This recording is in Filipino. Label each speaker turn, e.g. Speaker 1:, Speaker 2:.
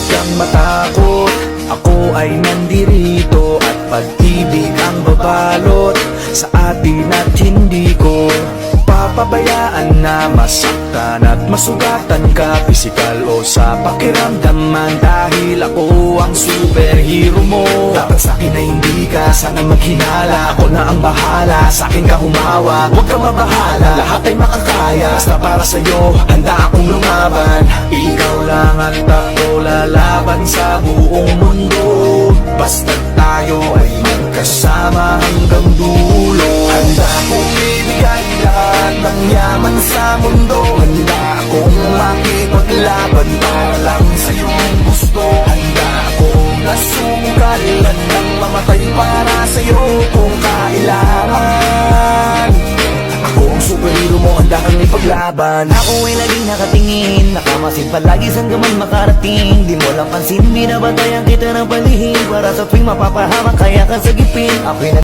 Speaker 1: kang matakot. Ako ay nandirito at pag-ibig ang babalot sa atin at hindi ko papabayaan na masaktan at masugatan ka, pisikal o sa pakiramdaman. Dahil ako ang superhero mo, dapat sa'kin na hindi ka sana maghinala. Ako na ang bahala, sa'kin ka humawak, huwag ka mabahala, lahat ay makakaya. Basta para sa'yo, handa akong lumaban. Ikaw lang at ako lalaban sa buong mundo, basta tayo ay magkasama hanggang dulo. Handa akong ibigay lahat ng yaman sa mundo, handa akong makipaglaban para lang sa iyong gusto. Handa akong nasungkal, handang mamatay para sa iyo kung kailangan. Ako ang superhero mo, handa kang ipaglaban.
Speaker 2: Ako ay laging nakatingin, nakamasid palagi saan ka man makarating. Di mo lang pansin, binabantayan kita ng palihim, para sa tuwing mapapahamak kaya kang sagipin. Ako'y